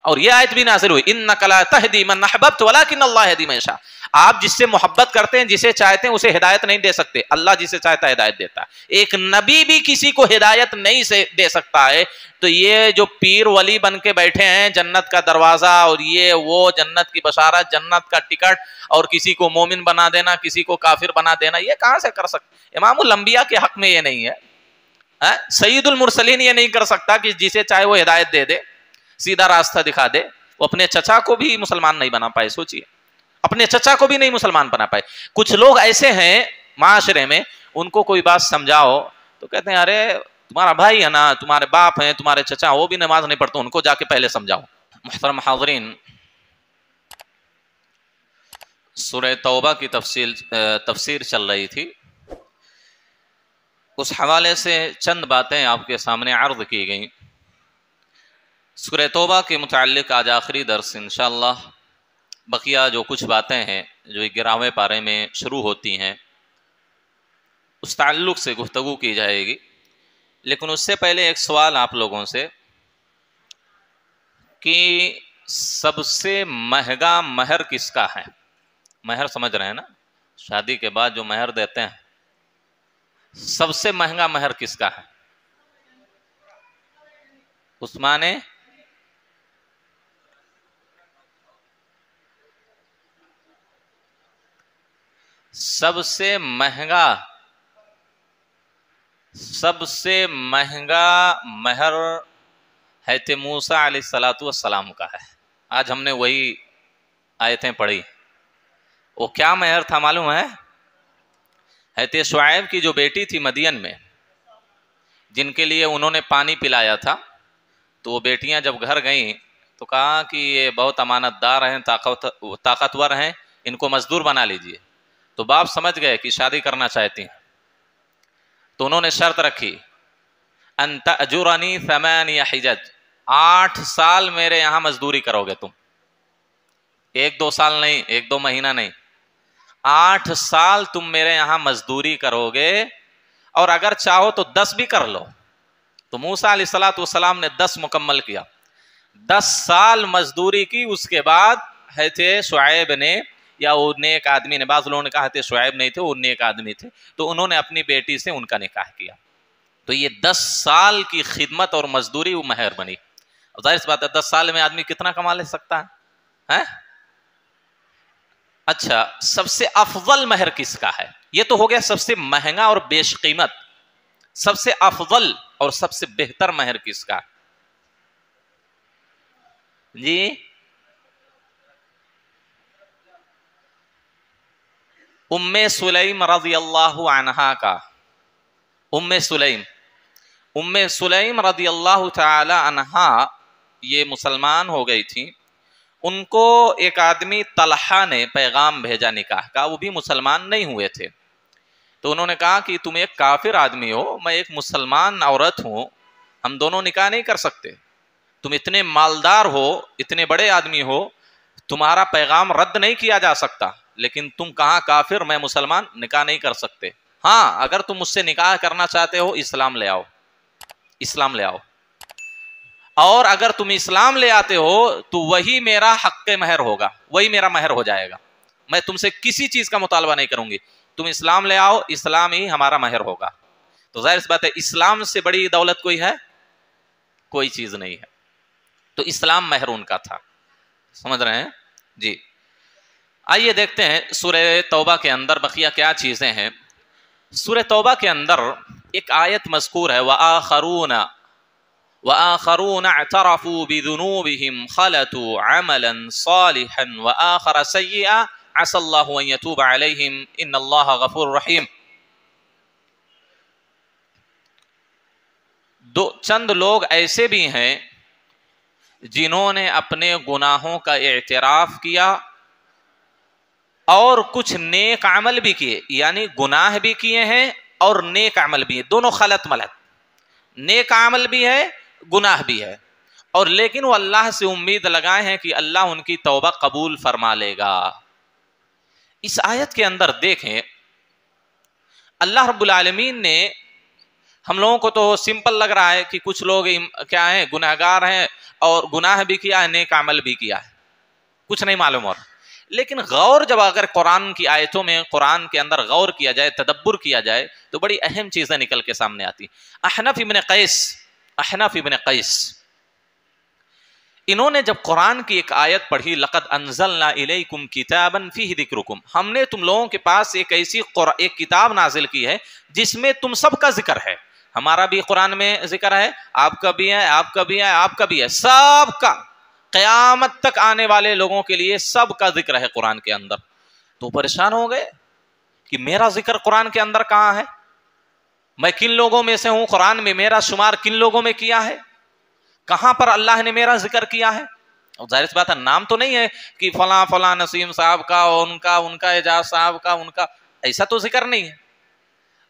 اور یہ آیت بھی نازل ہوئی انک لا تہدی من احببت ولکن اللہ یہدی من یشاء. آپ جس سے محبت کرتے ہیں، جسے چاہتے ہیں، اسے ہدایت نہیں دے سکتے، اللہ جسے چاہتا ہے ہدایت دیتا ہے. ایک نبی بھی کسی کو ہدایت نہیں سے دے سکتا ہے. تو یہ جو پیر ولی بن کے بیٹھے ہیں، جنت کا دروازہ اور یہ وہ جنت کی بشارت، جنت کا ٹکٹ، اور کسی کو مومن بنا دینا، کسی کو کافر بنا دینا، یہ کہاں سے کر سکتے؟ امام الانبیاء کے حق میں یہ نہیں ہے. سید المرسلین یہ نہیں کر سکتا کہ جسے چاہے وہ ہدایت دے دے، سیدھا راستہ دکھا دے. وہ اپنے چچا کو بھی مسلمان نہیں بنا پائے. سوچئے، اپنے چچا کو بھی نہیں مسلمان بنا پائے. کچھ لوگ ایسے ہیں معاشرے میں، ان کو کوئی بات سمجھاؤ تو کہتے ہیں ارے تمہارا بھائی ہے نا، تمہارے باپ ہیں، تمہارے چچا، وہ بھی نماز نہیں پڑھتے، ان کو جا کے پہلے سمجھاؤ. محترم حاضرین، سورہ توبہ کی تفسیر چل رہی تھی. اس حوالے سے چند باتیں آپ کے سامنے عرض کی گئیں. سورہ توبہ کے متعلق آج آخری درس انشاءاللہ. بقیہ جو کچھ باتیں ہیں جو 11ویں پارے میں شروع ہوتی ہیں، اس تعلق سے گفتگو کی جائے گی. لیکن اس سے پہلے ایک سوال آپ لوگوں سے کہ سب سے مہنگا مہر کس کا ہے؟ مہر سمجھ رہے ہیں نا، شادی کے بعد جو مہر دیتے ہیں، سب سے مہنگا مہر کس کا ہے؟ عثمان سب سے مہنگا مہر حضرت موسیٰ علیہ السلام کا ہے. آج ہم نے وہی آیتیں پڑھی. وہ کیا مہر تھا معلوم ہے؟ حضرت شعیب کی جو بیٹی تھی مدین میں، جن کے لیے انہوں نے پانی پلایا تھا، تو وہ بیٹیاں جب گھر گئیں تو کہا کہ یہ بہت امانت دار ہیں، طاقتور ہیں، ان کو مزدور بنا لیجئے. تو باپ سمجھ گئے کہ شادی کرنا چاہتی ہیں، تو انہوں نے شرط رکھی ان تأجرنی 8 حجج، 8 سال میرے یہاں مزدوری کرو گے تم. 1-2 سال نہیں، 1-2 مہینہ نہیں، 8 سال تم میرے یہاں مزدوری کرو گے، اور اگر چاہو تو 10 بھی کر لو. تو موسیٰ علیہ السلام نے 10 مکمل کیا. 10 سال مزدوری کی. اس کے بعد حضرت شعیب نے، یا وہ نیک آدمی نے، بعض لوگوں نے کہا حضرت شعیب نہیں تھے، وہ نیک آدمی تھے، تو انہوں نے اپنی بیٹی سے ان کا نکاح کیا. تو یہ 10 سال کی خدمت اور مزدوری وہ مہر بنی. ظاہر سی بات ہے 10 سال میں آدمی کتنا کما لے سکتا ہے؟ اچھا، سب سے افضل مہر کس کا ہے؟ یہ تو ہو گیا سب سے مہنگا اور بیش قیمت. سب سے افضل اور سب سے بہتر مہر کس کا؟ جی، ام سلیم رضی اللہ عنہا کا. ام سلیم رضی اللہ تعالی عنہا یہ مسلمان ہو گئی تھی. ان کو ایک آدمی طلحہ نے پیغام بھیجا نکاح کا. وہ بھی مسلمان نہیں ہوئے تھے. تو انہوں نے کہا کہ تم ایک کافر آدمی ہو، میں ایک مسلمان عورت ہوں، ہم دونوں نکاح نہیں کر سکتے. تم اتنے مالدار ہو، اتنے بڑے آدمی ہو، تمہارا پیغام رد نہیں کیا جا سکتا، لیکن تم کہاں کافر، میں مسلمان، نکاح نہیں کر سکتے. ہاں، اگر تم مجھ سے نکاح کرنا چاہتے ہو اسلام لے آؤ، اسلام لے آؤ. اور اگر تم اسلام لے آتے ہو تو وہی میرا حق مہر ہوگا، وہی میرا مہر ہو جائے گا. میں تم سے کسی چیز کا مطالبہ نہیں کروں گی. تم اسلام لے آؤ، اسلام ہی ہمارا مہر ہوگا. تو ظاہر سی بات ہے اسلام سے بڑی دولت کوئی ہے؟ کوئی چیز نہیں ہے. تو اسلام مہر ان کا تھا. سمجھ رہے ہیں؟ جی. آئیے دیکھتے ہیں سورہ توبہ کے اندر بقیہ کیا چیزیں ہیں. سورہ توبہ کے اندر ایک آیت مذکور ہے، وآخرون اعترفوا بذنوبهم خلطوا عملا صالحا وآخر سيئا عسى الله ان يتوب عليهم ان الله غفور رحيم. چند لوگ ایسے بھی ہیں جنہوں نے اپنے گناہوں کا اعتراف کیا اور کچھ نیک عمل بھی کیے، یعنی گناہ بھی کیے ہیں اور نیک عمل بھی ہے، دونوں خلط ملت. نیک عمل بھی ہے، گناہ بھی ہے، اور لیکن وہ اللہ سے امید لگائے ہیں کہ اللہ ان کی توبہ قبول فرما لے گا. اس آیت کے اندر دیکھیں اللہ رب العالمین نے ہم لوگوں کو تو سمپل لگ رہا ہے کہ کچھ لوگ کیا ہیں، گناہگار ہیں اور گناہ بھی کیا ہے، نیک عمل بھی کیا ہے، کچھ نہیں معلوم اور. لیکن غور جب اگر قرآن کی آیتوں میں، قرآن کے اندر غور کیا جائے، تدبر کیا جائے، تو بڑی اہم چیزیں نکل کے سامنے آتی. احنف ابن قیس انہوں نے جب قرآن کی ایک آیت پڑھی، لقد انزلنا الیکم کتابا فیہ ذکرکم، ہم نے تم لوگوں کے پاس ایک ایسی ایک کتاب نازل کی ہے جس میں تم سب کا ذکر ہے. ہمارا بھی قرآن میں ذکر ہے، آپ کا بھی ہے، آپ کا بھی ہے، آپ کا بھی ہے، سب کا، قیامت تک آنے والے لوگوں کے لیے سب کا ذکر ہے قرآن کے اندر. تو پریشان ہو گئے کہ میرا ذکر قرآن کے اندر کہاں ہے، میں کن لوگوں میں سے ہوں، قرآن میں میرا شمار کن لوگوں میں کیا ہے، کہاں پر اللہ نے میرا ذکر کیا ہے. ظاہر سی بات ہے، نام تو نہیں ہے کہ فلاں فلاں نسیم صاحب کا، ان کا اعجاز صاحب کا، ان کا، ایسا تو ذکر نہیں ہے.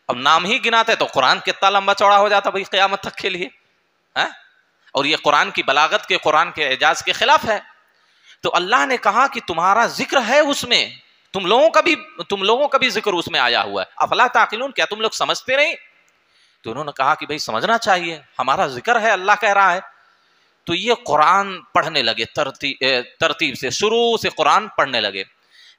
اب نام ہی گناتے تو قرآن کتنا لمبا چوڑا ہو جاتا بھائی قیامت تک کے لیے. اور یہ قرآن کی بلاغت کے، قرآن کے اعجاز کے خلاف ہے. تو اللہ نے کہا کہ تمہارا ذکر ہے اس میں، تم لوگوں کا بھی ذکر اس میں آیا ہوا ہے. افلا تعقلون، کیا تم لوگ سمجھتے نہیں؟ تو انہوں نے کہا کہ بھائی سمجھنا چاہیے، ہمارا ذکر ہے، اللہ کہہ رہا ہے. تو یہ قرآن پڑھنے لگے، ترتیب سے، شروع سے قرآن پڑھنے لگے.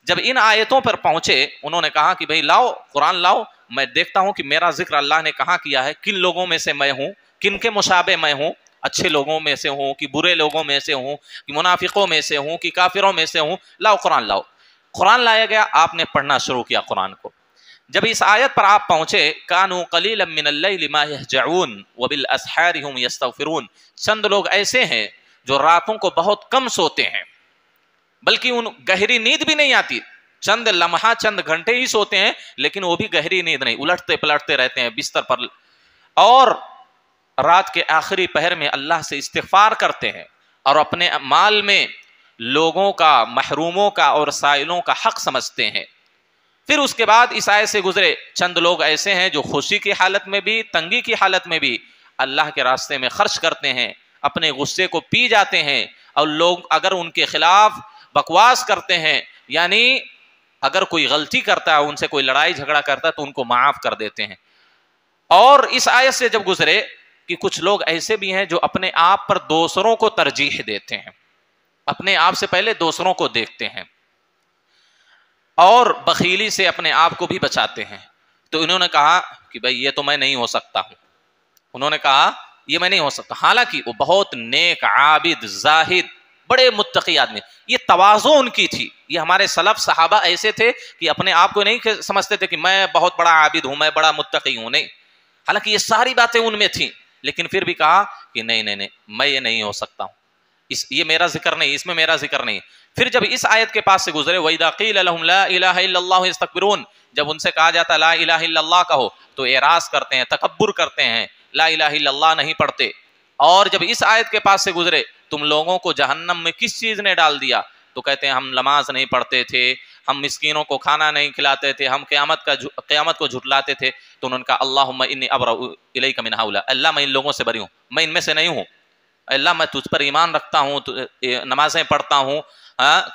جب ان آیتوں پر پہنچے، انہوں نے کہا کہ بھائی لاؤ قرآن لاؤ، میں دیکھتا ہوں کہ میرا ذکر اللہ نے کہاں کیا ہے، کن لوگوں میں سے میں ہوں، کن کے مشابہ میں ہوں، اچھے لوگوں میں سے ہوں کہ برے لوگوں میں سے ہوں کہ منافقوں میں سے ہوں کہ کافروں میں سے ہوں. لاؤ قرآن لاؤ. قرآن لایا گیا، آپ نے پڑھنا شروع کیا قرآن کو. جب اس آیت پر آپ پہنچے، کانوا قلیلا من اللیل ما یہجعون وبالاسحار هم یستغفرون، چند لوگ ایسے ہیں جو راتوں کو بہت کم سوتے ہیں، بلکہ ان گہری نیند بھی نہیں آتی، چند لمحہ چند گھنٹے ہی سوتے ہیں، لیکن وہ بھی گہری نیند نہیں، الٹتے پلٹتے رہتے ہیں بستر پر، اور رات کے آخری پہر میں اللہ سے استغفار کرتے ہیں اور اپنے مال میں لوگوں کا، محروموں کا اور سائلوں کا حق سمجھتے ہیں. پھر اس کے بعد اس آیت سے گزرے، چند لوگ ایسے ہیں جو خوشی کی حالت میں بھی، تنگی کی حالت میں بھی اللہ کے راستے میں خرچ کرتے ہیں، اپنے غصے کو پی جاتے ہیں، اور لوگ اگر ان کے خلاف بکواس کرتے ہیں، یعنی اگر کوئی غلطی کرتا ہے، ان سے کوئی لڑائی جھگڑا کرتا ہے تو ان کو معاف کر دیتے ہیں. اور اس آیت سے جب گزرے کہ کچھ لوگ ایسے بھی ہیں جو اپنے آپ پر دوسروں کو ترجیح دیتے ہیں، اپنے آپ سے پہلے دوسروں کو دیکھتے ہیں، اور بخیلی سے اپنے آپ کو بھی بچاتے ہیں. تو انہوں نے کہا کہ بھئی یہ تو میں نہیں ہو سکتا ہوں، انہوں نے کہا یہ میں نہیں ہو سکتا، حالانکہ وہ بہت نیک، عابد، زاہد، بڑے متقی آدمی. یہ تواضع ان کی تھی. یہ ہمارے سلف صحابہ ایسے تھے کہ اپنے آپ کو نہیں سمجھتے تھے کہ میں بہت بڑا عابد ہوں، میں بڑا متقی ہوں، نہیں، حالانکہ یہ ساری باتیں ان میں تھیں، لیکن پھر بھی کہا کہ نہیں، میں یہ نہیں ہو سکتا ہوں، یہ میرا ذکر نہیں، اس میں میرا ذکر نہیں. پھر جب اس آیت کے پاس سے گزرے، وَإِذَا قِيلَ لَهُمْ لَا إِلَهَ إِلَّا اللَّهُ يَسْتَكْبِرُونَ، جب ان سے کہا جاتا لا الہ الا اللہ کہو تو اعراض کرتے ہیں، تکبر کرتے ہیں، لا الہ الا اللہ نہیں پڑھتے. اور جب اس آیت کے پاس سے گزرے، تم لوگوں کو جہنم میں کس چیز نے ڈال دیا، تو کہتے ہیں ہم نماز نہیں پڑھتے تھے، ہم مسکینوں کو کھانا نہیں کھلاتے تھے، ہم قیامت کو جھٹلاتے تھے. تو انہوں نے کہا اللہم انی ابرأ الیک من ہؤلاء، اللہ میں ان لوگوں سے بری ہوں، میں ان میں سے نہیں ہوں، اللہ میں تجھ پر ایمان رکھتا ہوں، نمازیں پڑھتا ہوں،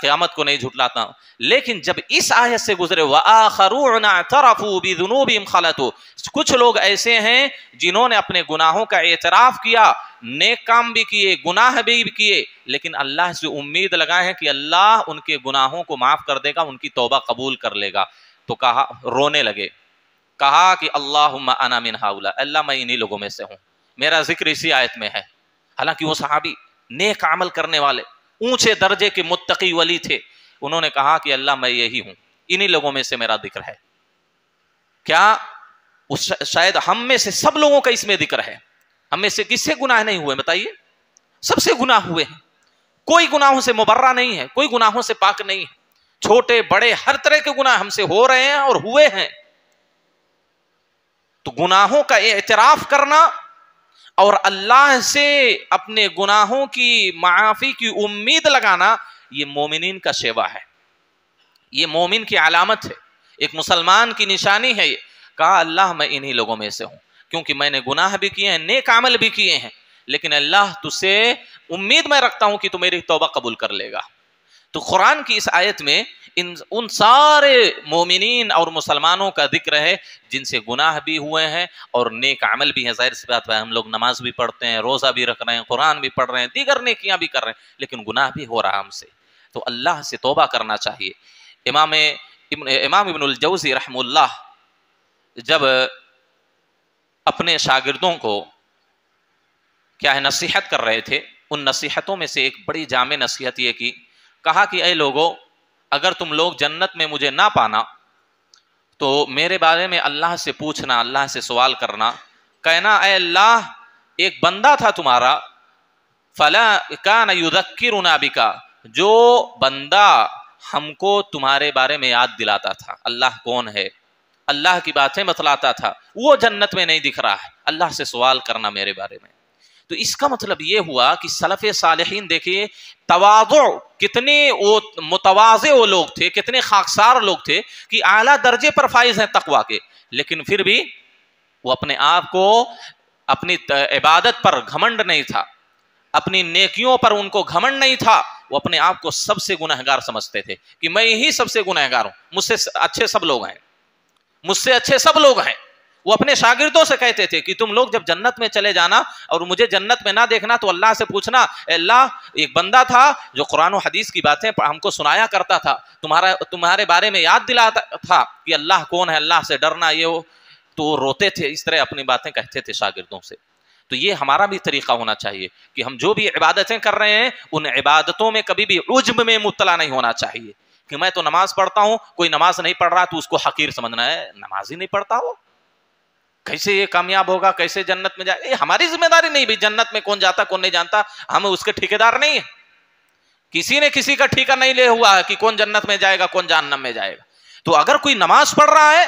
قیامت کو نہیں جھٹلاتا ہوں. لیکن جب اس آیت سے گزرے وآخرون اعترفوا بذنوبہم خلطوا، کچھ لوگ ایسے ہیں جنہوں نے اپنے گناہوں کا اعتراف کیا، نیک کام بھی کیے، گناہ بھی کیے، لیکن اللہ سے امید لگائے ہیں کہ اللہ ان کے گناہوں کو معاف کر دے گا، ان کی توبہ قبول کر لے گا. تو کہا، رونے لگے، کہا کہ اللہم انا من ہؤلاء، اللہ میں انہی لوگوں میں سے ہوں، میرا ذکر اسی آیت میں ہے. حالانکہ وہ صحابی نیک عمل کرنے والے، اونچے درجے کے متقی ولی تھے، انہوں نے کہا کہ اللہ میں یہی ہوں، انہی لوگوں میں سے میرا ذکر ہے. کیا شاید ہم میں سے سب لوگوں کا اس میں ذکر ہے؟ ہم میں سے کس سے گناہ نہیں ہوئے بتائیے؟ سب سے گناہ ہوئے ہیں، کوئی گناہوں سے مبرہ نہیں ہے، کوئی گناہوں سے پاک نہیں ہے، چھوٹے بڑے ہر طرح کے گناہ ہم سے ہو رہے ہیں اور ہوئے ہیں. تو گناہوں کا اعتراف کرنا اور اللہ سے اپنے گناہوں کی معافی کی امید لگانا، یہ مومنین کا شیوا ہے، یہ مومن کی علامت ہے، ایک مسلمان کی نشانی ہے. یہ کہا اللہ میں انہی لوگوں میں سے ہوں، کیونکہ میں نے گناہ بھی کیے ہیں، نیک عمل بھی کیے ہیں، لیکن اللہ تجھ سے امید میں رکھتا ہوں کہ تو میری توبہ قبول کر لے گا. تو قرآن کی اس آیت میں ان سارے مومنین اور مسلمانوں کا ذکر ہے جن سے گناہ بھی ہوئے ہیں اور نیک عمل بھی ہیں. ظاہر سی بات ہے ہم لوگ نماز بھی پڑھتے ہیں, روزہ بھی رکھ رہے ہیں, قرآن بھی پڑھ رہے ہیں, دیگر نیکیاں بھی کر رہے ہیں, لیکن گناہ بھی ہو رہا ہم سے. تو اللہ سے توبہ کرنا چاہیے. امام ابن الجوزی رحمہ اللہ جب اپنے شاگردوں کو کیا ہے نصیحت کر رہے تھے, ان نصیحتوں میں سے ایک بڑی جامع نصیحت یہ کی, کہا کہ اے لوگوں, اگر تم لوگ جنت میں مجھے نہ پانا تو میرے بارے میں اللہ سے پوچھنا, اللہ سے سوال کرنا, کہنا اے اللہ ایک بندہ تھا تمہارا, فلا کان یذکرنا بک, جو بندہ ہم کو تمہارے بارے میں یاد دلاتا تھا, اللہ کون ہے, اللہ کی باتیں بتلاتا تھا, وہ جنت میں نہیں دکھ رہا ہے, اللہ سے سوال کرنا میرے بارے میں. تو اس کا مطلب یہ ہوا کہ سلف صالحین دیکھیے تواضع, کتنے وہ متواضع وہ لوگ تھے, کتنے خاکسار لوگ تھے کہ اعلیٰ درجے پر فائز ہیں تقویٰ کے, لیکن پھر بھی وہ اپنے آپ کو اپنی عبادت پر گھمنڈ نہیں تھا, اپنی نیکیوں پر ان کو گھمنڈ نہیں تھا, وہ اپنے آپ کو سب سے گنہگار سمجھتے تھے کہ میں ہی سب سے گنہگار ہوں, مجھ سے اچھے سب لوگ ہیں, مجھ سے اچھے سب لوگ ہیں. وہ اپنے شاگردوں سے کہتے تھے کہ تم لوگ جب جنت میں چلے جانا اور مجھے جنت میں نہ دیکھنا تو اللہ سے پوچھنا, اے اللہ ایک بندہ تھا جو قرآن و حدیث کی باتیں ہم کو سنایا کرتا تھا, تمہارے بارے میں یاد دلاتا تھا کہ اللہ کون ہے, اللہ سے ڈرنا, یہ ہو. تو روتے تھے, اس طرح اپنی باتیں کہتے تھے شاگردوں سے. تو یہ ہمارا بھی طریقہ ہونا چاہیے کہ ہم جو بھی عبادتیں کر رہے ہیں ان عبادتوں میں کبھی بھی عجب میں مبتلا نہیں ہونا چاہیے کہ میں تو نماز پڑھتا ہوں, کوئی نماز نہیں پڑھ رہا تو اس کو حقیر سمجھنا ہے, نماز ہی نہیں پڑھتا وہ کیسے یہ کامیاب ہوگا, کیسے جنت میں جائے. یہ ہماری ذمہ داری نہیں بھی, جنت میں کون جاتا کون نہیں جانتا, ہم اس کے ٹھیکیدار نہیں ہیں. کسی نے کسی کا ٹھیکہ نہیں لے ہوا ہے کہ کون جنت میں جائے گا کون جہنم میں جائے گا. تو اگر کوئی نماز پڑھ رہا ہے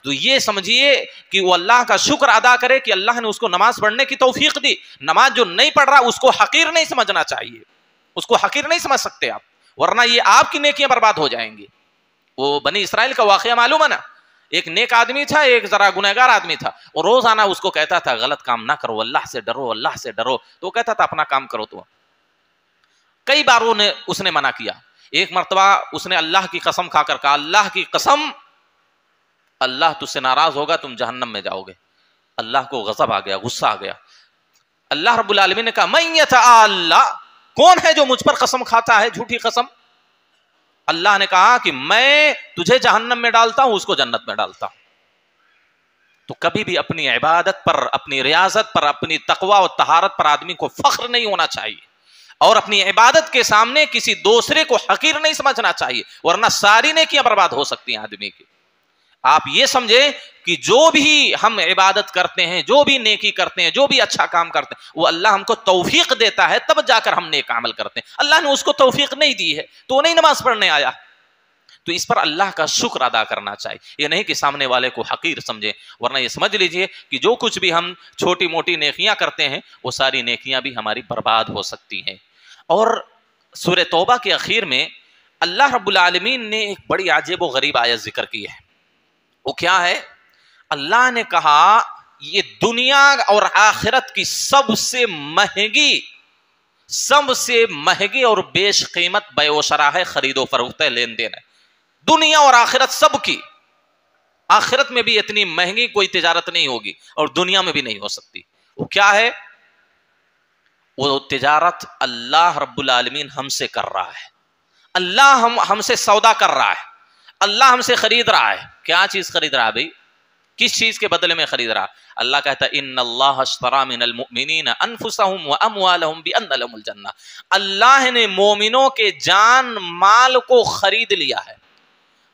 تو یہ سمجھیے کہ وہ اللہ کا شکر ادا کرے کہ اللہ نے اس کو نماز پڑھنے کی توفیق دی. نماز جو نہیں پڑھ رہا اس کو حقیر نہیں سمجھنا چاہیے, اس کو حقیر نہیں سمجھ سکتے آپ, ورنہ یہ آپ کی نیکیاں برباد ہو جائیں گی. وہ بنی اسرائیل کا واقعہ معلوم ہے نا, ایک نیک آدمی تھا, ایک ذرا گنہگار آدمی تھا, اور روزانہ اس کو کہتا تھا غلط کام نہ کرو, اللہ سے ڈرو, اللہ سے ڈرو. تو وہ کہتا تھا اپنا کام کرو. تو کئی بار اس نے منع کیا. ایک مرتبہ اس نے اللہ کی قسم کھا کر کہا, اللہ کی قسم اللہ تجھ سے ناراض ہوگا, تم جہنم میں جاؤ گے. اللہ کو غضب آ گیا, غصہ آ گیا. اللہ رب العالمین نے کہا من یتعالی, کون ہے جو مجھ پر قسم کھاتا ہے, جھوٹی قسم. اللہ نے کہا کہ میں تجھے جہنم میں ڈالتا ہوں, اس کو جنت میں ڈالتا ہوں. تو کبھی بھی اپنی عبادت پر, اپنی ریاضت پر, اپنی تقوی اور طہارت پر آدمی کو فخر نہیں ہونا چاہیے, اور اپنی عبادت کے سامنے کسی دوسرے کو حقیر نہیں سمجھنا چاہیے, ورنہ ساری نیکیاں برباد ہو سکتی ہیں آدمی کی. آپ یہ سمجھیں کہ جو بھی ہم عبادت کرتے ہیں, جو بھی نیکی کرتے ہیں, جو بھی اچھا کام کرتے ہیں, وہ اللہ ہم کو توفیق دیتا ہے, تب جا کر ہم نیک عمل کرتے ہیں. اللہ نے اس کو توفیق نہیں دی ہے تو وہ نہیں نماز پڑھنے آیا. تو اس پر اللہ کا شکر ادا کرنا چاہیے, یہ نہیں کہ سامنے والے کو حقیر سمجھیں, ورنہ یہ سمجھ لیجئے کہ جو کچھ بھی ہم چھوٹی موٹی نیکیاں کرتے ہیں وہ ساری نیکیاں بھی ہماری برباد ہو سکتی ہیں. اور سورہ توبہ کے اخیر میں اللہ رب العالمین نے ایک بڑی عجیب و غریب آیت ذکر کی ہے. وہ کیا ہے؟ اللہ نے کہا یہ دنیا اور آخرت کی سب سے مہنگی اور بیش قیمت بیع و شرا ہے, خرید و فروخت ہے, لین دین ہے. دنیا اور آخرت سب کی, آخرت میں بھی اتنی مہنگی کوئی تجارت نہیں ہوگی اور دنیا میں بھی نہیں ہو سکتی. وہ کیا ہے؟ وہ تجارت اللہ رب العالمین ہم سے کر رہا ہے. اللہ ہم سے سودا کر رہا ہے, اللہ ہم سے خرید رہا ہے. کیا چیز خرید رہا ہے بھائی؟ کس چیز کے بدلے میں خرید رہا؟ اللہ کہتا ہے ان اللہ اشترى من المؤمنین انفسهم واموالهم بان لهم الجنہ. اللہ نے مومنوں کے جان مال کو خرید لیا ہے.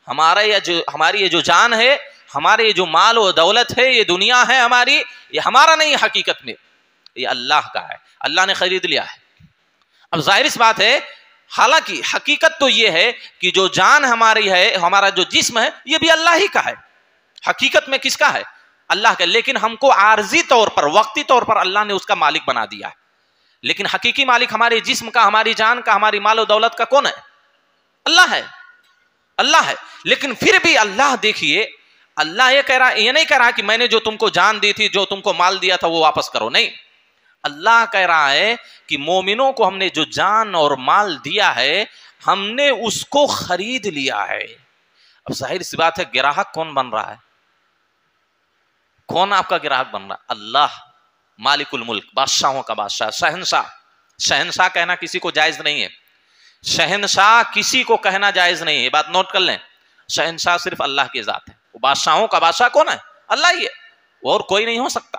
ہماری یہ جو جان ہے, ہمارے یہ جو مال و دولت ہے, یہ دنیا ہے ہماری, یہ ہمارا نہیں, حقیقت میں یہ اللہ کا ہے, اللہ نے خرید لیا ہے. اب ظاہر سی بات ہے, حالانکہ حقیقت تو یہ ہے کہ جو جان ہماری ہے, ہمارا جو جسم ہے, یہ بھی اللہ ہی کا ہے. حقیقت میں کس کا ہے؟ اللہ کا. لیکن ہم کو عارضی طور پر, وقتی طور پر اللہ نے اس کا مالک بنا دیا ہے. لیکن حقیقی مالک ہمارے جسم کا, ہماری جان کا, ہماری مال و دولت کا کون ہے؟ اللہ ہے, اللہ ہے. لیکن پھر بھی اللہ دیکھیے, اللہ یہ نہیں کہہ رہا کہ میں نے جو تم کو جان دی تھی, جو تم کو مال دیا تھا وہ واپس کرو. نہیں, اللہ کہہ رہا ہے کہ مومنوں کو ہم نے جو جان اور مال دیا ہے ہم نے اس کو خرید لیا ہے. اب ظاہر سی بات ہے گراہک کون بن رہا ہے؟ کون آپ کا گراہک بن رہا ہے؟ اللہ مالک الملک، بادشاہوں کا بادشاہ، شہنشاہ. شہنشاہ کہنا کسی کو جائز نہیں ہے. شہنشاہ کسی کو کہنا جائز نہیں ہے، یہ بات نوٹ کر لیں. شہنشاہ صرف اللہ کی ذات ہے. وہ بادشاہوں کا بادشاہ کون ہے؟ اللہ ہی ہے، اور کوئی نہیں ہو سکتا.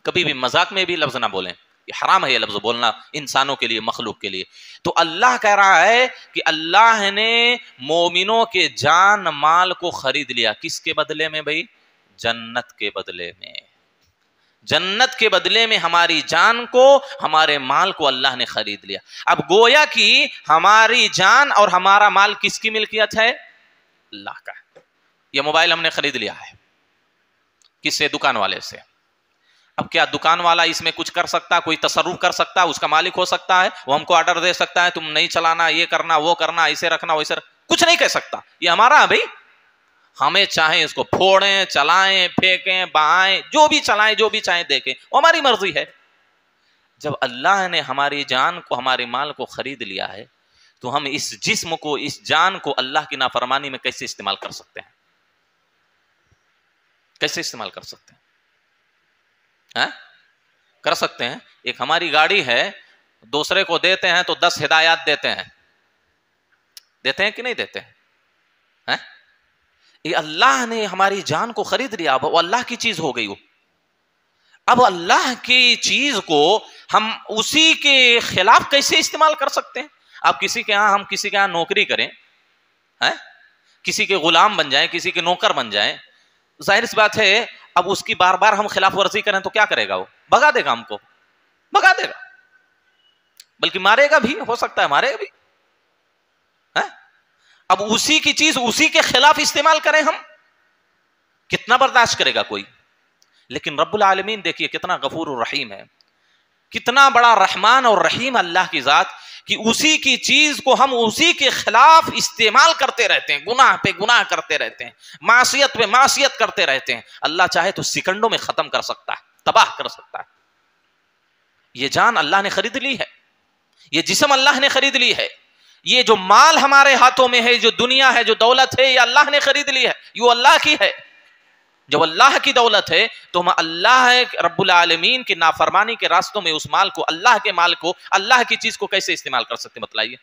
کبھی بھی مذاق میں بھی لفظ نہ بولیں، یہ حرام ہے یہ لفظ بولنا انسانوں کے لیے، مخلوق کے لیے. تو اللہ کہہ رہا ہے کہ اللہ نے مومنوں کے جان مال کو خرید لیا. کس کے بدلے میں بھائی؟ جنت کے بدلے میں. جنت کے بدلے میں ہماری جان کو، ہمارے مال کو اللہ نے خرید لیا. اب گویا کہ ہماری جان اور ہمارا مال کس کی ملکیت ہے؟ اللہ کا. یہ موبائل ہم نے خرید لیا ہے. کس سے؟ دکان والے سے. اب کیا دکان والا اس میں کچھ کر سکتا؟ کوئی تصرف کر سکتا؟ اس کا مالک ہو سکتا ہے، وہ ہم کو آرڈر دے سکتا ہے تم نہیں چلانا، یہ کرنا وہ کرنا، ایسے رکھنا ویسے کچھ نہیں کہہ سکتا. یہ ہمارا ہے بھائی. ہمیں چاہیں اس کو پھوڑیں، چلائیں، پھینکیں، بہائیں، جو بھی چلائیں، جو بھی چاہیں دیکھیں، وہ ہماری مرضی ہے. جب اللہ نے ہماری جان کو، ہمارے مال کو خرید لیا ہے تو ہم اس جسم کو، اس جان کو اللہ کی نافرمانی میں کیسے استعمال کر سکتے ہیں؟ کیسے استعمال کر سکتے ہیں؟ کر سکتے ہیں. ایک ہماری گاڑی ہے، دوسرے کو دیتے ہیں تو 10 ہدایات دیتے ہیں. دیتے ہیں کہ نہیں دیتے ہیں؟ یہ اللہ نے ہماری جان کو خرید لیا. اب وہ اللہ کی چیز ہو گئی. وہ اب اللہ کی چیز کو ہم اسی کے خلاف کیسے استعمال کر سکتے ہیں؟ اب کسی کے ہاں، ہم کسی کے ہاں نوکری کریں، کسی کے غلام بن جائیں، کسی کے نوکر بن جائیں، ظاہر سی بات ہے اب اس کی بار بار ہم خلاف ورزی کریں تو کیا کرے گا؟ وہ بھگا دے گا، ہم کو بھگا دے گا، بلکہ مارے گا بھی، ہو سکتا ہے مارے گا بھی. اب اسی کی چیز اسی کے خلاف استعمال کریں ہم، کتنا برداشت کرے گا کوئی؟ لیکن رب العالمین دیکھیے کتنا غفور الرحیم ہے، کتنا بڑا رحمان اور رحیم اللہ کی ذات، کہ اسی کی چیز کو ہم اسی کے خلاف استعمال کرتے رہتے ہیں، گناہ پہ گناہ کرتے رہتے ہیں، معصیت پہ معصیت کرتے رہتے ہیں. اللہ چاہے تو سیکنڈوں میں ختم کر سکتا ہے، تباہ کر سکتا ہے. یہ جان اللہ نے خرید لی ہے، یہ جسم اللہ نے خرید لی ہے، یہ جو مال ہمارے ہاتھوں میں ہے، جو دنیا ہے، جو دولت ہے، یہ اللہ نے خرید لی ہے، یہ اللہ کی ہے. جب اللہ کی دولت ہے تو ہم اللہ رب العالمین کی نافرمانی کے راستوں میں اس مال کو، اللہ کے مال کو، اللہ کی چیز کو کیسے استعمال کر سکتے بتلائیے؟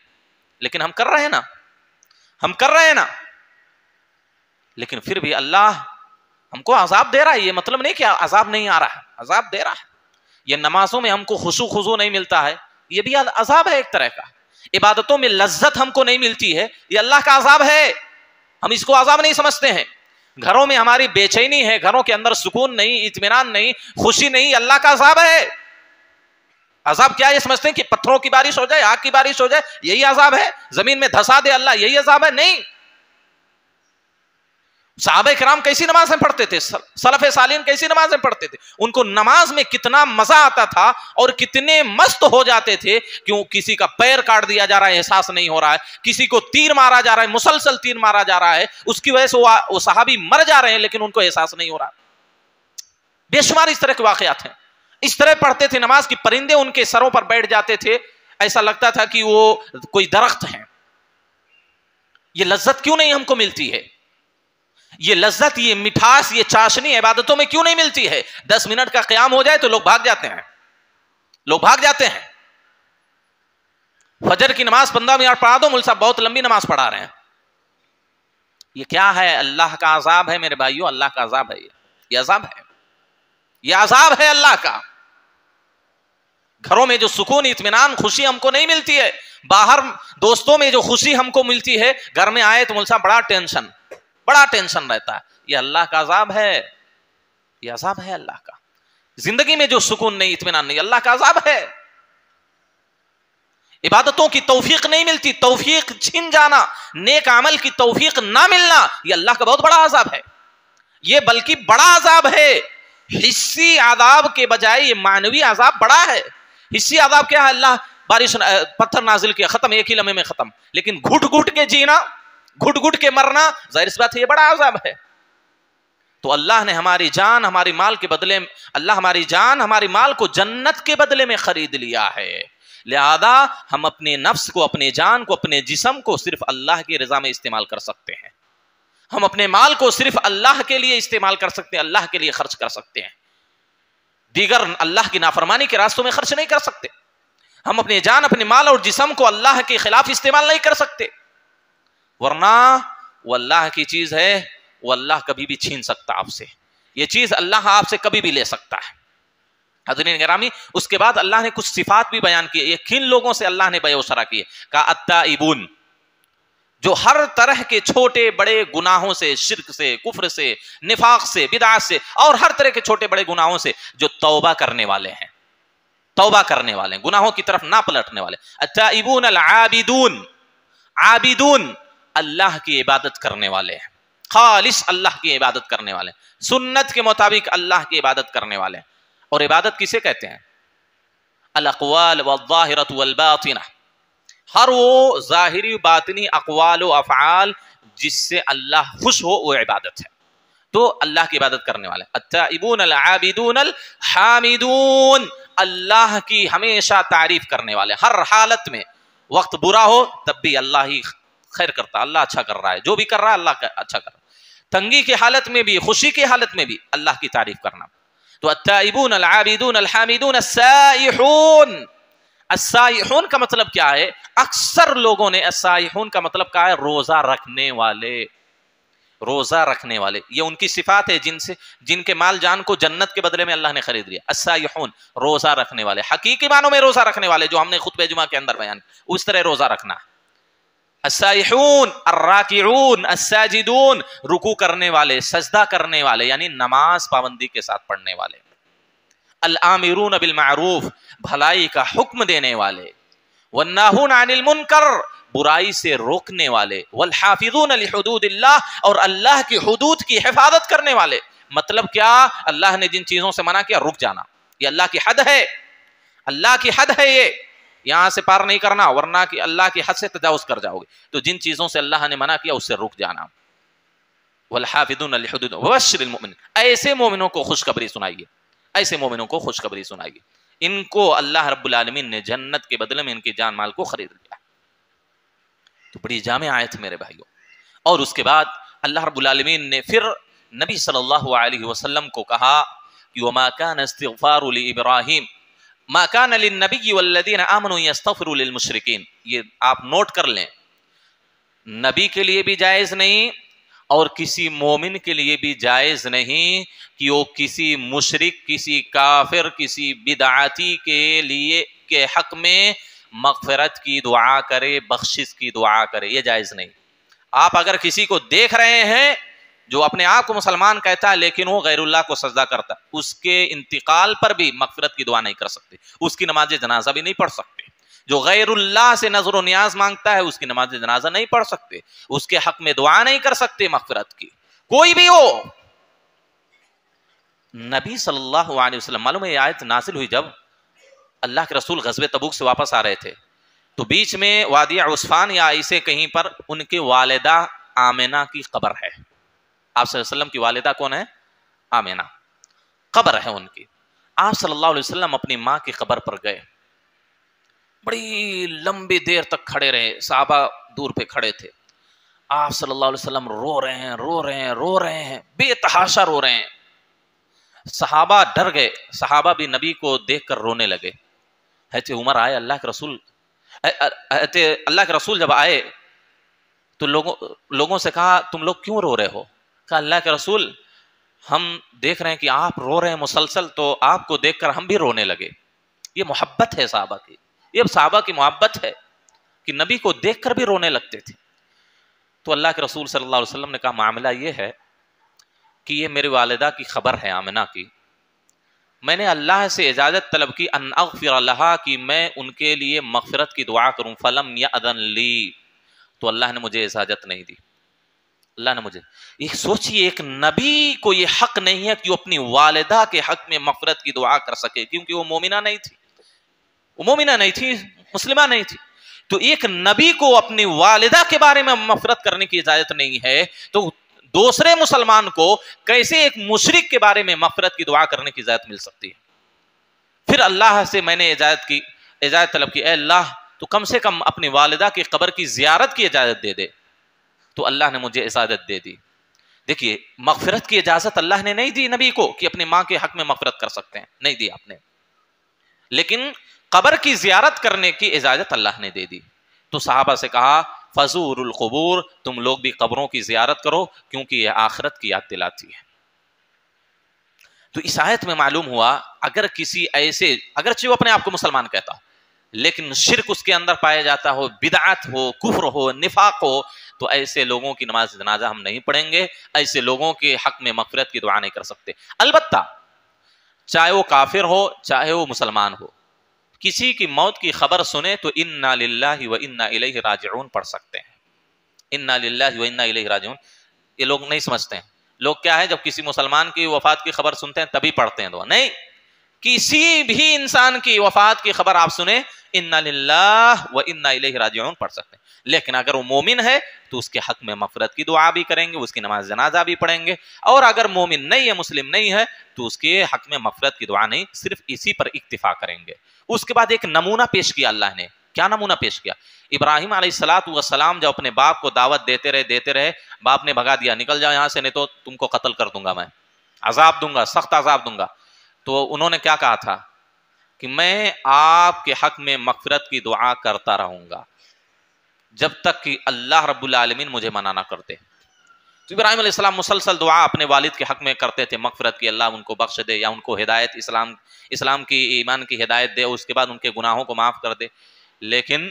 لیکن ہم کر رہے ہیں نا، ہم کر رہے ہیں نا. لیکن پھر بھی اللہ ہم کو عذاب دے رہا ہے. یہ مطلب نہیں کہ عذاب نہیں آ رہا ہے، عذاب دے رہا ہے. یہ نمازوں میں ہم کو خشوع خضوع نہیں ملتا ہے، یہ بھی عذاب ہے ایک طرح کا. عبادتوں میں لذت ہم کو نہیں ملتی ہے، یہ اللہ کا عذاب ہے. ہم اس کو عذاب نہیں سمجھتے ہیں. گھروں میں ہماری بے چینی ہے، گھروں کے اندر سکون نہیں، اطمینان نہیں، خوشی نہیں، اللہ کا عذاب ہے. عذاب کیا یہ سمجھتے ہیں کہ پتھروں کی بارش ہو جائے، آگ کی بارش ہو جائے، یہی عذاب ہے؟ زمین میں دھسا دے اللہ، یہی عذاب ہے؟ نہیں. صحابہ کرام کیسی نمازیں پڑھتے تھے، سلف صالحین کیسی نمازیں پڑھتے تھے، ان کو نماز میں کتنا مزہ آتا تھا اور کتنے مست ہو جاتے تھے. کیوں؟ کسی کا پیر کاٹ دیا جا رہا ہے، احساس نہیں ہو رہا ہے، کسی کو تیر مارا جا رہا ہے، مسلسل تیر مارا جا رہا ہے، اس کی وجہ سے وہ صحابی مر جا رہے ہیں لیکن ان کو احساس نہیں ہو رہا. بے شمار اس طرح کے واقعات ہیں. اس طرح پڑھتے تھے نماز کی پرندے ان کے سروں پر بیٹھ جاتے تھے، ایسا لگتا تھا کہ وہ کوئی درخت ہیں. یہ لذت کیوں نہیں ہم کو ملتی ہے؟ یہ لذت، یہ مٹھاس، یہ چاشنی عبادتوں میں کیوں نہیں ملتی ہے؟ 10 منٹ کا قیام ہو جائے تو لوگ بھاگ جاتے ہیں، لوگ بھاگ جاتے ہیں. فجر کی نماز 15 منٹ پڑھا دو، مول صاحب بہت لمبی نماز پڑھا رہے ہیں. یہ کیا ہے؟ اللہ کا عذاب ہے میرے بھائیوں، اللہ کا عذاب ہے. یہ عذاب ہے، یہ عذاب ہے اللہ کا. گھروں میں جو سکون، اطمینان، خوشی ہم کو نہیں ملتی ہے، باہر دوستوں میں جو خوشی ہم کو ملتی ہے، گھر میں آئے تو مول صاحب بڑا ٹینشن رہتا ہے. یہ اللہ کا عذاب ہے، یہ عذاب ہے اللہ کا. زندگی میں جو سکون نہیں، اطمینان نہیں، اللہ کا عذاب ہے. عبادتوں کی توفیق نہیں ملتی، توفیق چھن جانا، نیک عمل کی توفیق نہ ملنا، یہ اللہ کا بہت بڑا عذاب ہے. یہ بلکہ بڑا عذاب ہے. حسی عذاب کے بجائے یہ معنوی عذاب بڑا ہے. حسی عذاب کیا ہے؟ اللہ بارش، پتھر نازل کیا، ختم، ایک ہی لمحے میں ختم. لیکن گھٹ گھٹ کے جینا، گھٹ گھٹ کے مرنا، ظاہر سی بات ہے یہ بڑا عذاب ہے. تو اللہ نے ہماری جان ہماری مال کے بدلے، اللہ ہماری جان ہماری مال کو جنت کے بدلے میں خرید لیا ہے، لہذا ہم اپنے نفس کو، اپنے جان کو، اپنے جسم کو صرف اللہ کی رضا میں استعمال کر سکتے ہیں، ہم اپنے مال کو صرف اللہ کے لیے استعمال کر سکتے ہیں، اللہ کے لیے خرچ کر سکتے ہیں، دیگر اللہ کی نافرمانی کے راستوں میں خرچ نہیں کر سکتے، ہم اپنی جان اپنے مال اور جسم کو اللہ کے خلاف استعمال نہیں کر سکتے، ورنہ وہ اللہ کی چیز ہے، وہ اللہ کبھی بھی چھین سکتا آپ سے، یہ چیز اللہ آپ سے کبھی بھی لے سکتا ہے۔ حضرین گرامی، اس کے بعد اللہ نے کچھ صفات بھی بیان کی، یہ کن لوگوں سے اللہ نے بیع و شرا کی ہے، کہا التائبون، جو ہر طرح کے چھوٹے بڑے گناہوں سے، شرک سے، کفر سے، نفاق سے، بدعات سے اور ہر طرح کے چھوٹے بڑے گناہوں سے جو توبہ کرنے والے ہیں، توبہ کرنے والے ہیں، گناہوں کی طرف نہ پلٹنے والے، التائبون العابدون، عابدون اللہ کی عبادت کرنے والے ہیں، خالص اللہ کی عبادت کرنے والے ہیں، سنت کے مطابق اللہ کی عبادت کرنے والے ہیں۔ اور عبادت کسے کہتے ہیں؟ الاقوال والظاہرۃ والباطنہ، ہر وہ ظاہری باطنی اقوال و افعال جس سے اللہ خوش ہو وہ عبادت ہے، تو اللہ کی عبادت کرنے والے۔ التائبون العابدون الحامدون، اللہ کی ہمیشہ تعریف کرنے والے، ہر حالت میں، وقت برا ہو تب بھی اللہ ہی خیر کرتا، اللہ اچھا کر رہا ہے، جو بھی کر رہا ہے اللہ اچھا کر رہا ہے، تنگی کی حالت میں بھی، خوشی کی حالت میں بھی اللہ کی تعریف کرنا۔ تو التائبون العابدون الحامدون السائحون، السائحون کا مطلب کیا ہے؟ اکثر لوگوں نے السائحون کا مطلب کہا ہے روزہ رکھنے والے، روزہ رکھنے والے، یہ ان کی صفات ہے جن کے مال جان کو جنت کے بدلے میں اللہ نے خرید لیا۔ السائحون، روزہ رکھنے والے، حقیقی معنوں میں روزہ رکھنے والے، جو ہم نے خطبہ جمعہ کے اندر بیان کیا، اس طرح روزہ رکھنا ہے۔ السائحون الراکعون الساجدون، رکوع کرنے والے، سجدہ کرنے والے، یعنی نماز پابندی کے ساتھ پڑھنے والے۔ الآمرون بالمعروف، بھلائی کا حکم دینے والے، والناہون عن المنکر، برائی سے روکنے والے، والحافظون لحدود اللہ، اور اللہ کی حدود کی حفاظت کرنے والے۔ مطلب کیا؟ اللہ نے جن چیزوں سے منع کیا رک جانا، یہ اللہ کی حد ہے، اللہ کی حد ہے، یہ یہاں سے پار نہیں کرنا ورنہ کہ اللہ کی حد سے تجاوز کر جاؤ گے، تو جن چیزوں سے اللہ نے منع کیا اس سے رک جانا۔ والحافظون لحدود وبشر المؤمنین، ایسے مومنوں کو خوشخبری سنائیے، ایسے مومنوں کو خوشخبری سنائیے، ان کو اللہ رب العالمین نے جنت کے بدلے میں ان کی جان مال کو خرید لیا۔ تو بڑی جامع آیت میرے بھائیوں۔ اور اس کے بعد اللہ رب العالمین نے پھر نبی صلی اللہ علیہ وسلم کو کہا کہ وما كان استغفار لابراہیم ما كان للنبی والذین آمنوا یستغفروا للمشرکین، یہ آپ نوٹ کر لیں، نبی کے لیے بھی جائز نہیں اور کسی مومن کے لیے بھی جائز نہیں کہ وہ کسی مشرک، کسی کافر، کسی بدعاتی کے حق میں مغفرت کی دعا کرے، بخشش کی دعا کرے، یہ جائز نہیں۔ آپ اگر کسی کو دیکھ رہے ہیں جو اپنے آپ کو مسلمان کہتا ہے لیکن وہ غیر اللہ کو سجدہ کرتا ہے، اس کے انتقال پر بھی مغفرت کی دعا نہیں کر سکتے، اس کی نماز جنازہ بھی نہیں پڑھ سکتے۔ جو غیر اللہ سے نظر و نیاز مانگتا ہے اس کی نماز جنازہ نہیں پڑھ سکتے، اس کے حق میں دعا نہیں کر سکتے مغفرت کی، کوئی بھی ہو۔ نبی صلی اللہ علیہ وسلم، معلوم ہے یہ آیت نازل ہوئی جب اللہ کے رسول غزوہ تبوک سے واپس آ رہے تھے، تو بیچ میں وادی عسفان یا ایسے کہیں پر ان کے والدہ آمنہ کی قبر ہے۔ آپ صلی اللہ علیہ وسلم کی والدہ کون ہے؟ آمنہ، قبر ہے ان کی۔ آپ صلی اللہ علیہ وسلم اپنی ماں کی قبر پر گئے، بڑی لمبی دیر تک کھڑے رہے، صحابہ دور پہ کھڑے تھے، آپ صلی اللہ علیہ وسلم رو رہے ہیں، رو رہے ہیں، رو رہے ہیں، بے تحاشا رو رہے ہیں۔ صحابہ ڈر گئے، صحابہ بھی نبی کو دیکھ کر رونے لگے۔ حضرت عمر آئے، اللہ کے رسول جب آئے تو لوگوں سے کہا تم لوگ کیوں رو رہے ہو؟ کہا اللہ کے رسول ہم دیکھ رہے ہیں کہ آپ رو رہے ہیں مسلسل، تو آپ کو دیکھ کر ہم بھی رونے لگے۔ یہ محبت ہے صحابہ کی، یہ صحابہ کی محبت ہے کہ نبی کو دیکھ کر بھی رونے لگتے تھے۔ تو اللہ کے رسول صلی اللہ علیہ وسلم نے کہا معاملہ یہ ہے کہ یہ میری والدہ کی خبر ہے آمنہ کی، میں نے اللہ سے اجازت طلب کی ان اغفر لہا، کہ میں ان کے لیے مغفرت کی دعا کروں، فلم یأذن لی، تو اللہ نے مجھے اجازت نہیں دی۔ اللہ نے مجھے، ایک سوچیے، ایک نبی کو یہ حق نہیں ہے کہ وہ اپنی والدہ کے حق میں مغفرت کی دعا کر سکے، کیونکہ وہ مومنہ نہیں تھی، وہ مومنہ نہیں تھی، مسلمہ نہیں تھی۔ تو ایک نبی کو اپنی والدہ کے بارے میں مغفرت کرنے کی اجازت نہیں ہے، تو دوسرے مسلمان کو کیسے ایک مشرک کے بارے میں مغفرت کی دعا کرنے کی اجازت مل سکتی ہے؟ پھر اللہ سے میں نے اجازت طلب کی، اے اللہ تو کم سے کم اپنی والدہ کی قبر کی زیارت کی اجازت دے دے، تو اللہ نے مجھے اجازت دے دی۔ دیکھیے مغفرت کی اجازت اللہ نے نہیں دی نبی کو کہ اپنی ماں کے حق میں مغفرت کر سکتے ہیں، نہیں دی آپ نے، لیکن قبر کی زیارت کرنے کی اجازت اللہ نے دے دی۔ تو صحابہ سے کہا فزور القبور، تم لوگ بھی قبروں کی زیارت کرو کیونکہ یہ آخرت کی یاد دلاتی ہے۔ تو اس آیت میں معلوم ہوا اگر کسی ایسے، اگرچہ وہ اپنے آپ کو مسلمان کہتا ہو لیکن شرک اس کے اندر پایا جاتا ہو، بدعت ہو، کفر ہو، نفاق ہو، تو ایسے لوگوں کی نماز جنازہ ہم نہیں پڑھیں گے، ایسے لوگوں کے حق میں مغفرت کی دعا نہیں کر سکتے۔ البتہ چاہے وہ کافر ہو چاہے وہ مسلمان ہو، کسی کی موت کی خبر سنے تو انا للہ و انا الیہ راجعون پڑھ سکتے ہیں۔ انا للہ و انا الیہ راجعون یہ لوگ نہیں سمجھتے ہیں۔ لوگ کیا ہے، جب کسی مسلمان کی وفات کی خبر سنتے ہیں تبھی پڑھتے ہیں دعا، نہیں، کسی بھی انسان کی وفات کی خبر آپ سنیں انا للہ و انا الیہ راجعون پڑھ سکتے ہیں، لیکن اگر وہ مومن ہے تو اس کے حق میں مغفرت کی دعا بھی کریں گے، اس کی نماز جنازہ بھی پڑھیں گے، اور اگر مومن نہیں ہے، مسلم نہیں ہے، تو اس کے حق میں مغفرت کی دعا نہیں، صرف اسی پر اکتفا کریں گے۔ اس کے بعد ایک نمونہ پیش کیا اللہ نے، کیا نمونہ پیش کیا؟ ابراہیم علیہ السلام جب اپنے باپ کو دعوت دیتے رہے، باپ نے بھگا دیا، نکل جاؤ یہاں سے نہیں تو تم کو قتل کر دوں گا، میں عذاب دوں گا، سخت عذاب دوں گا۔ تو انہوں نے کیا کہا تھا کہ میں آپ کے حق میں مغفرت کی دعا کرتا رہوں گا جب تک کہ اللہ رب العالمین مجھے منع نہ کرتے۔ تو ابراہیم علیہ السلام مسلسل دعا اپنے والد کے حق میں کرتے تھے، مغفرت کی، اللہ ان کو بخش دے یا ان کو ہدایت، اسلام کی، ایمان کی ہدایت دے، اس کے بعد ان کے گناہوں کو معاف کر دے۔ لیکن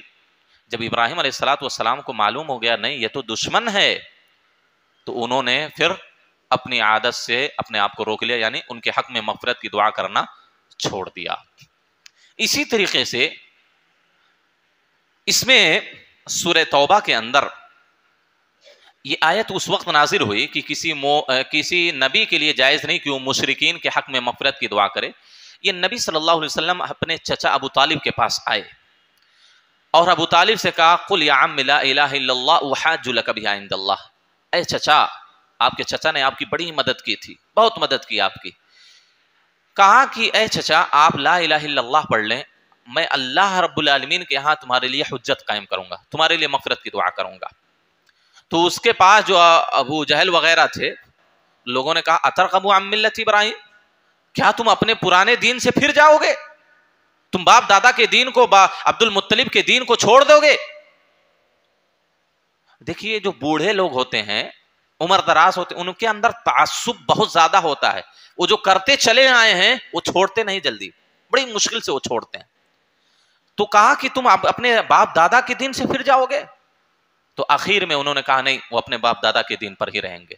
جب ابراہیم علیہ السلام کو معلوم ہو گیا نہیں یہ تو دشمن ہے، تو انہوں نے پھر اپنی عادت سے اپنے آپ کو روک لیا، یعنی ان کے حق میں مغفرت کی دعا کرنا چھوڑ دیا۔ اسی طریقے سے اس میں سورہ توبہ کے اندر یہ آیت اس وقت نازل ہوئی کہ کسی نبی کے لیے جائز نہیں کہ وہ مشرکین کے حق میں مغفرت کی دعا کرے۔ یہ نبی صلی اللہ علیہ وسلم اپنے چچا ابو طالب کے پاس آئے اور ابو طالب سے کہا قل یا عم لا الہ الا اللہ احاج لک بہا عند اللہ، اے چچا، آپ کے چچا نے آپ کی بڑی مدد کی تھی، بہت مدد کی آپ کی، کہا کہ اے چچا آپ لا الہ الا اللہ پڑھ لیں، میں اللہ رب العالمین کے ہاں تمہارے لیے حجت قائم کروں گا، تمہارے لیے مغفرت کی دعا کروں گا۔ تو اس کے پاس جو ابو جہل وغیرہ تھے، لوگوں نے کہا اترغب عن ملت ابراہیم، کیا تم اپنے پرانے دین سے پھر جاؤ گے؟ تم باپ دادا کے دین کو، عبد المطلب کے دین کو چھوڑ دو گے؟ دیکھیے جو بوڑھے لوگ ہوتے ہیں، عمر دراز ہوتے ہیں، ان کے اندر تعصب بہت زیادہ ہوتا ہے، وہ جو کرتے چلے آئے ہیں وہ چھوڑتے نہیں جلدی، بڑی مشکل سے وہ چھوڑتے ہیں۔ تو کہا کہ تم اپنے باپ دادا کے دین سے پھر جاؤ گے؟ تو آخر میں انہوں نے کہا نہیں، وہ اپنے باپ دادا کے دین پر ہی رہیں گے۔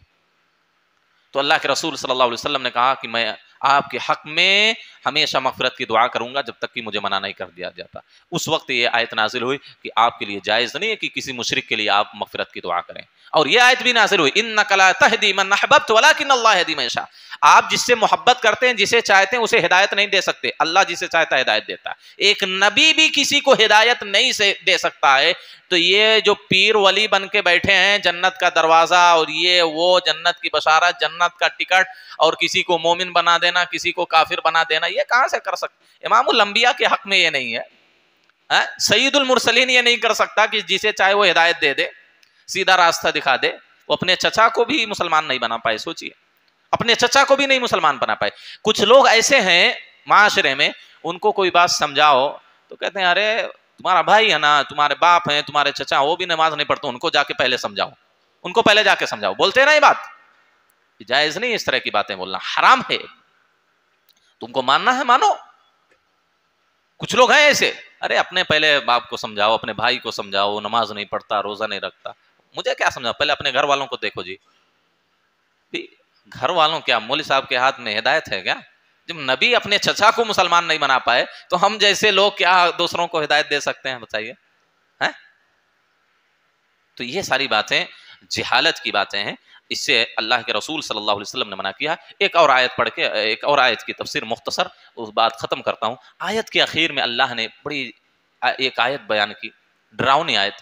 تو اللہ کے رسول صلی اللہ علیہ وسلم نے کہا کہ میں آپ کے حق میں ہمیشہ مغفرت کی دعا کروں گا جب تک کہ مجھے منع نہیں کر دیا جاتا۔ اس وقت یہ آیت نازل ہوئی کہ آپ کے لیے جائز نہیں ہے کہ کسی مشرک کے لیے آپ مغفرت کی دعا کریں، اور یہ آیت بھی نازل ہوئی انک لا تہدی من احببت ولکن اللہ یہدی من یشاء، آپ جس سے محبت کرتے ہیں، جسے چاہتے ہیں، اسے ہدایت نہیں دے سکتے، اللہ جسے چاہتا ہے ہدایت دیتا ہے۔ ایک نبی بھی کسی کو ہدایت نہیں دے سکتا ہے، تو یہ جو پیر ولی بن کے بیٹھے ہیں، جنت کا دروازہ اور یہ وہ، جنت کی بشارت، جنت کا ٹکٹ، اور کسی کو مومن بنا دینا، کسی کو کافر بنا دینا، یہ کہاں سے کر سکتے؟ امام الانبیاء کے حق میں یہ نہیں ہے، سید المرسلین یہ نہیں کر سکتا کہ جسے چاہے وہ ہدایت دے دے، سیدھا راستہ دکھا دے۔ وہ اپنے چچا کو بھی مسلمان نہیں بنا پائے، سوچئے، اپنے چچا کو بھی نہیں مسلمان بنا پائے۔ کچھ لوگ ایسے ہیں معاشرے میں، ان کو کوئی بات سمجھاؤ تو کہتے ہیں ارے تمہارا بھائی ہے نا، تمہارے باپ ہیں، تمہارے چچا، وہ بھی نماز نہیں پڑھتے، ان کو جا کے پہلے سمجھاؤ، ان کو پہلے جا کے سمجھاؤ۔ بولتے ہیں نا یہ بات، جائز نہیں اس طرح کی باتیں بولنا، حرام ہے، تم کو ماننا ہے مانو۔ کچھ لوگ ہیں ایسے، ارے اپنے پہلے باپ کو سمجھاؤ، اپنے بھائی کو سمجھاؤ، وہ نماز نہیں پڑھتا، روزہ نہیں رکھتا، مجھے کیا سمجھاؤ، پہلے اپنے گھر والوں کو دیکھو جی۔ گھر والوں کیا مولوی صاحب کے ہاتھ میں ہدایت ہے کیا؟ جب نبی اپنے چچا کو مسلمان نہیں بنا پائے تو ہم جیسے لوگ کیا دوسروں کو ہدایت دے سکتے ہیں، بتائیے؟ تو یہ ساری باتیں جہالت کی باتیں ہیں، اس سے اللہ کے رسول صلی اللہ علیہ وسلم نے منع کیا۔ ایک اور آیت پڑھ کے ایک اور آیت کی تفسیر مختصر اس بات ختم کرتا ہوں۔ آیت کے اخیر میں اللہ نے بڑی ایک آیت بیان کی، ڈراؤنی آیت۔